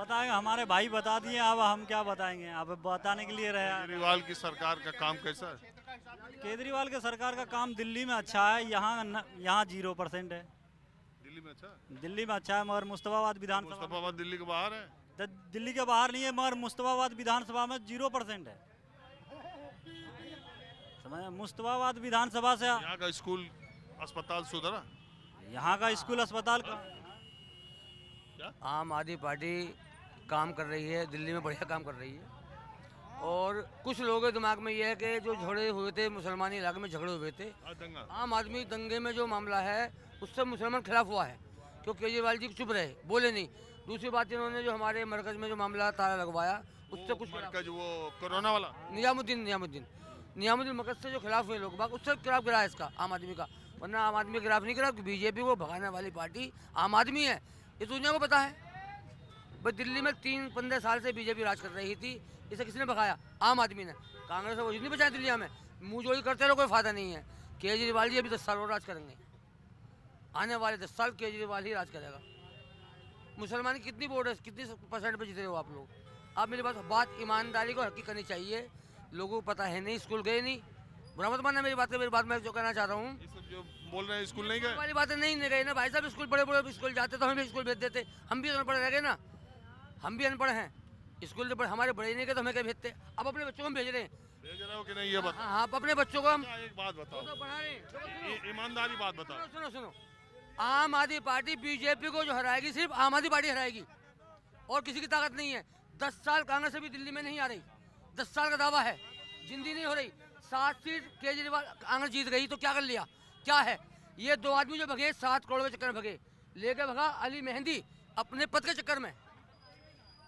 बताएंगे, हमारे भाई बता दिए, अब हम क्या बताएंगे, अब बताने के लिए रहे। केजरीवाल की सरकार का काम कैसा है? केजरीवाल के सरकार का काम दिल्ली में अच्छा है, यहाँ 0% है। दिल्ली में अच्छा है? दिल्ली में अच्छा है, मगर मुस्तफाबाद विधानसभा मुस्तफाबाद दिल्ली के बाहर है? दिल्ली के बाहर नहीं है, मगर मुस्तफाबाद विधानसभा में 0% है। समझ, मुस्तफाबाद विधानसभा से यहाँ का स्कूल अस्पताल सुधरा? यहाँ का स्कूल अस्पताल का आम आदमी पार्टी काम कर रही है, दिल्ली में बढ़िया काम कर रही है। और कुछ लोगों के दिमाग में यह है कि जो झगड़े हुए थे, मुसलमानी इलाके में झगड़े हुए थे, आम आदमी दंगे में जो मामला है उससे मुसलमान खिलाफ हुआ है, क्योंकि केजरीवाल जी चुप रहे, बोले नहीं। दूसरी बात, इन्होंने जो हमारे मरकज में जो मामला ताला लगवाया उससे कुछ मरकज वो कोरोना वाला नियामुद्दीन मरकज से जो खिलाफ हुए लोग बाग, उससे खिलाफ गिरा है इसका आम आदमी का, वरना आम आदमी के खिलाफ नहीं गिरा। बीजेपी को भगाने वाली पार्टी आम आदमी है, ये दुनिया को पता है। भाई दिल्ली में 3-15 साल से बीजेपी राज कर रही थी, इसे किसने भगाया? आम आदमी ने। कांग्रेस वजूद नहीं बचाया दिल्ली में, मुँह जोड़ी करते रहो, कोई फायदा नहीं है। केजरीवाल जी अभी 10 साल और राज करेंगे, आने वाले 10 साल केजरीवाल ही राज करेगा। मुसलमान कितनी वोट है, कितनी % पे जीते हो आप लोग? आप मेरी बात ईमानदारी को हकी करनी चाहिए। लोगों को पता है नहीं, स्कूल गए नहीं, बुरा मत मानना मेरी बात मैं जो कहना चाह रहा हूँ। जो बोल रहे हैं स्कूल नहीं गए वाली बातें नहीं गए ना भाई साहब, स्कूल बड़े स्कूल जाते तो हमें भी स्कूल भेज देते, हम भी अनपढ़ रह गए ना, हम भी अनपढ़ हैं। स्कूल तो हमारे बड़े नहीं गए तो हमें क्या भेजते? अब अपने बच्चों को हम भेज रहे हो कि नहीं, ये बता। हाँ, अपने बच्चों को हम एक बात बताओ, तो पढ़ा रहे। ईमानदारी बात बताओ। सुनो, आम आदमी पार्टी बीजेपी को जो हराएगी सिर्फ आम आदमी पार्टी हराएगी, और किसी की ताकत नहीं है। 10 साल कांग्रेस अभी दिल्ली में नहीं आ रही, 10 साल का दावा है, जिंदी नहीं हो रही। 7 सीट केजरीवाल कांग्रेस जीत गई तो क्या कर लिया? क्या है ये 2 आदमी जो भगे 7 करोड़ के चक्कर में भगे, लेके भगा अली मेहंदी अपने पद के चक्कर में।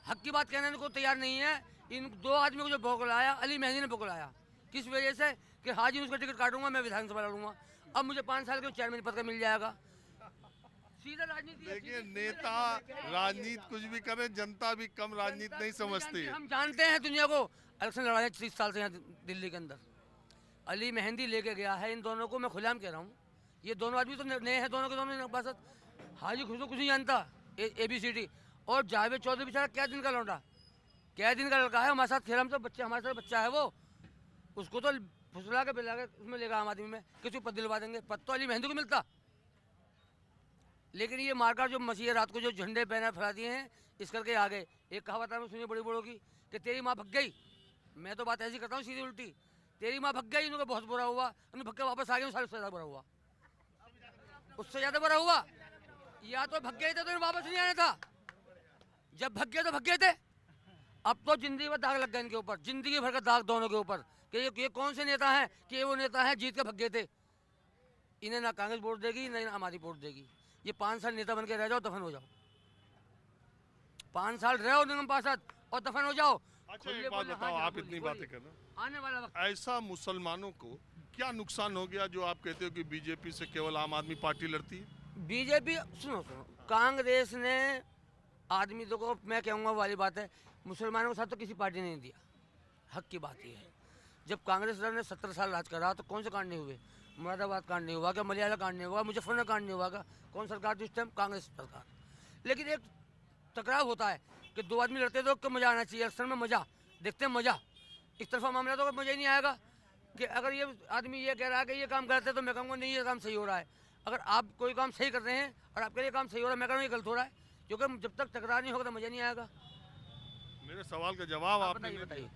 हक की बात कहने को तैयार नहीं है। इन 2 आदमी को जो बौखलाया अली मेहंदी ने बौखलाया, किस वजह से? कि हाजी उसका टिकट काटूंगा, मैं विधानसभा लड़ूंगा, अब मुझे 5 साल के चेयरमैन पद का मिल जाएगा। सीधा राजनीति। देखिए, नेता राजनीति कुछ भी करे, जनता भी कम राजनीति नहीं समझती है। हम जानते हैं दुनिया को, इलेक्शन लड़ा है 30 साल से यहाँ दिल्ली के अंदर। अली मेहंदी लेके गया है इन दोनों को, मैं खुलेआम कह रहा हूँ। ये दोनों आदमी तो नए हैं, दोनों के दोनों बस। हाजी खुशबू कुछ नहीं जानता ABCD। और जावेद चौधरी बेचारा क्या दिन का लौटा, क्या दिन का लड़का है, हमारे साथ खेला, हम तो बच्चे, हमारे साथ बच्चा है वो, उसको तो फुसला के पिला के उसमें लेगा आम आदमी में, किसी पद दिलवा देंगे। पद तो अली मेहंदी को मिलता। लेकिन ये मारकाट जो मची है रात को, जो झंडे बैनर फैला दिए हैं, इस करके आ गए। एक कहावत है सुनिए बड़ी बड़ों की, कि तेरी माँ भग गई। मैं तो बात ऐसी करता हूँ सीधी उल्टी, तेरी माँ भग गई, इनको बहुत बुरा हुआ, उन्हें भग के वापस आ गए, सारे उससे ज़्यादा बुरा हुआ, उससे ज़्यादा बुरा हुआ। या तो भग गए थे तो वापस नहीं आना था, जब भग गए तो भग गए थे। अब तो जिंदगी भर दाग लग गए इनके ऊपर, जिंदगी भर का दाग दोनों के ऊपर, कि ये कौन से नेता हैं कि ये वो नेता हैं जीत के भग गए थे। इन्हें ना कांग्रेस वोट देगी, ना आम आदमी वोट देगी। ये 5 साल नेता बन के रह जाओ, दफन हो जाओ। 5 साल रहो निगम पार्षद और दफन हो जाओ। अच्छा, एक बात बताओ, आप इतनी बातें कर रहे हो, आने वाला वक्त ऐसा मुसलमानों को क्या नुकसान हो गया जो आप कहते हो कि बीजेपी से केवल आम आदमी पार्टी लड़ती है? बीजेपी, सुनो, कांग्रेस ने आदमी को, मैं कहूँगा वाली बात है, मुसलमानों के साथ तो किसी पार्टी ने नहीं दिया। हक की बात यह है, जब कांग्रेस ने 17 साल राज करा तो कौन से कांड नहीं हुए? मुरादाबाद कांड नहीं हुआ क्या? मलियाला कांड नहीं हुआ? मुजफ्फरनगर कांड नहीं हुआ क्या? कौन सरकार थी उस टाइम? कांग्रेस सरकार। लेकिन एक टकराव होता है कि 2 आदमी लड़ते तो क्या मजा आना चाहिए, अक्सर में मजा देखते हैं, मजा। एक तरफा मामला तो मजा ही नहीं आएगा। कि अगर ये आदमी ये कह रहा है कि ये काम करते तो मैं कहूँगा नहीं ये काम सही हो रहा है। अगर आप कोई काम सही कर रहे हैं और आपके लिए काम सही हो रहा है, मैं कह रहा हूँ ये गलत हो रहा है, क्योंकि जब तक टकरार नहीं होगा तो मजा नहीं आएगा। मेरे सवाल का जवाब आपने बताइए।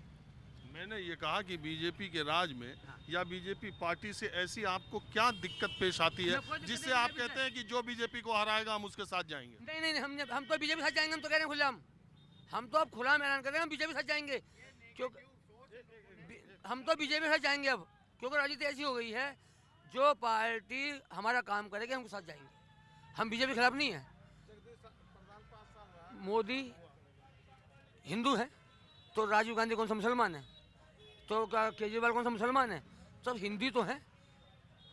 मैंने ये कहा कि बीजेपी के राज में या बीजेपी पार्टी से ऐसी आपको क्या दिक्कत पेश आती है जिससे आप कहते हैं कि जो बीजेपी को हराएगा हम उसके साथ जाएंगे? नहीं, हम तो बीजेपी साथ जाएंगे। हम तो कह रहे हैं खुलेआम, हम तो अब खुला ऐलान कर रहे हैं, हम बीजेपी साथ जाएंगे। क्योंकि हम तो बीजेपी साथ जाएंगे अब, क्योंकि राजनीति ऐसी हो गई है, जो पार्टी हमारा काम करेगी हम साथ जाएंगे। हम बीजेपी के खिलाफ नहीं है। मोदी हिंदू है तो राजीव गांधी कौन सा मुसलमान है? तो क्या केजरीवाल कौन सा मुसलमान है? सब हिंदू तो हैं,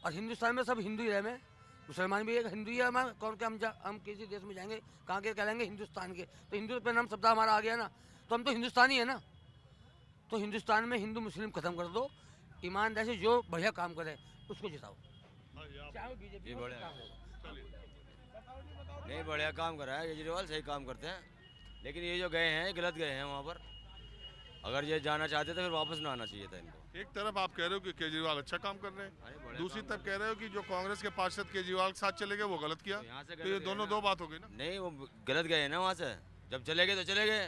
और हिंदुस्तान में सब हिंदू ही रहे में, मुसलमान भी एक हिंदू ही है। हमारा कौन के हम किसी देश में जाएंगे, कहाँ के कहलाएंगे? हिंदुस्तान के। तो हिंदू पे नाम शब्द हमारा आ गया ना, तो हम तो हिंदुस्तानी है ना। तो हिंदुस्तान में हिंदू मुस्लिम खत्म कर दो, ईमानदारी से जो बढ़िया काम करे उसको जिताओ। चाहे बीजेपी नहीं, बढ़िया काम कर रहा है केजरीवाल, सही काम करते हैं। लेकिन ये जो गए हैं गलत गए हैं वहाँ पर। अगर ये जाना चाहते तो फिर वापस ना आना चाहिए था इनको। एक तरफ आप कह रहे हो कि केजरीवाल अच्छा काम कर रहे अरे हैं, बड़े दूसरी काम तरफ कह रहे हो कि जो कांग्रेस के पार्षद केजरीवाल के साथ चले गए वो गलत किया। तो यहाँ से तो ये गलत दोनों गए दो ना। बात हो गई ना। नहीं वो गलत गए हैं ना वहाँ से। जब चले गए तो चले गए,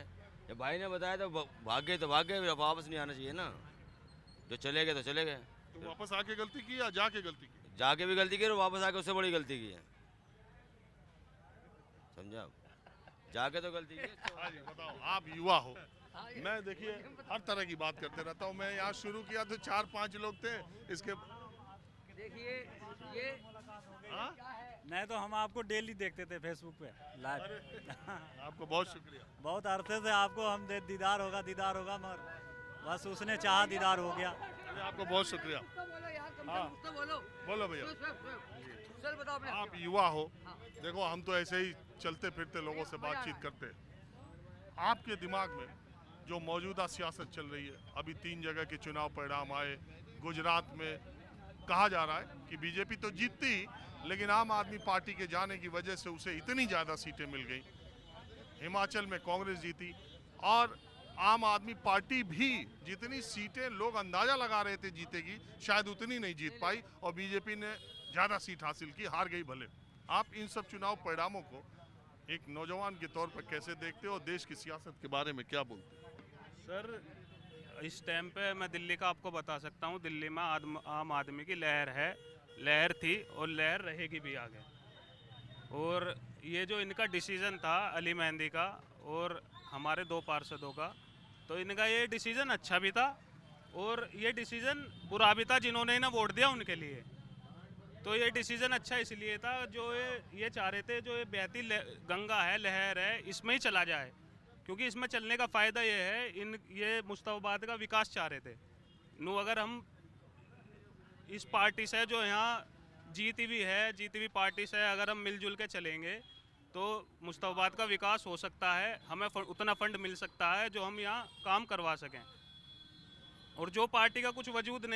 जब भाई ने बताया तो भाग गए तो भाग गए, वापस नहीं आना चाहिए ना। जो चले गए तो चले गए। तो वापस आके गलती की या जाके गलती की? जाके भी गलती की और वापस आके उससे बड़ी गलती की है, समझा। जाके तो गलती की है। हाँ जी बताओ, आप युवा हो, मैं देखिए हर तरह की बात करते रहता हूँ। मैं यहाँ शुरू किया तो 4-5 लोग थे, इसके देखिए ये हाँ? नहीं तो हम आपको डेली देखते थे फेसबुक पे लाइव। आपको बहुत शुक्रिया। बहुत अरसे से आपको हम दीदार होगा मगर बस उसने चाहा दीदार हो गया। अरे आपको बहुत शुक्रिया। बोलो यार, कम से हाँ। कम कुछ तो बोलो। बोलो भैया, सर बताओ अपने। आप युवा हो, देखो हम तो ऐसे ही चलते फिरते लोगों से बातचीत करते हैं। आपके दिमाग में जो मौजूदा सियासत चल रही है, अभी 3 जगह के चुनाव परिणाम आए, गुजरात में कहा जा रहा है कि बीजेपी तो जीतती ही, लेकिन आम आदमी पार्टी के जाने की वजह से उसे इतनी ज़्यादा सीटें मिल गई। हिमाचल में कांग्रेस जीती और आम आदमी पार्टी भी जितनी सीटें लोग अंदाजा लगा रहे थे जीतेगी, शायद उतनी नहीं जीत पाई और बीजेपी ने ज़्यादा सीट हासिल की, हार गई भले। आप इन सब चुनाव परिणामों को एक नौजवान के तौर पर कैसे देखते हो और देश की सियासत के बारे में क्या बोलते हो? सर इस टाइम पे मैं दिल्ली का आपको बता सकता हूँ, दिल्ली में आम आदमी की लहर है, लहर थी और लहर रहेगी भी आगे। और ये जो इनका डिसीज़न था अली मेहंदी का और हमारे 2 पार्षदों का, तो इनका ये डिसीज़न अच्छा भी था और ये डिसीज़न बुरा भी था जिन्होंने इन्हें वोट दिया उनके लिए। तो ये डिसीज़न अच्छा इसलिए था जो ये चाह रहे थे जो ये बहती गंगा है, लहर है, इसमें ही चला जाए, क्योंकि इसमें चलने का फ़ायदा ये है, ये मुस्तफाबाद का विकास चाह रहे थे। अगर हम इस पार्टी से जो यहाँ जीती हुई पार्टी से अगर हम मिलजुल के चलेंगे तो मुस्तफाबाद का विकास हो सकता है, हमें उतना फंड मिल सकता है जो हम यहाँ काम करवा सकें। और जो पार्टी का कुछ वजूद नहीं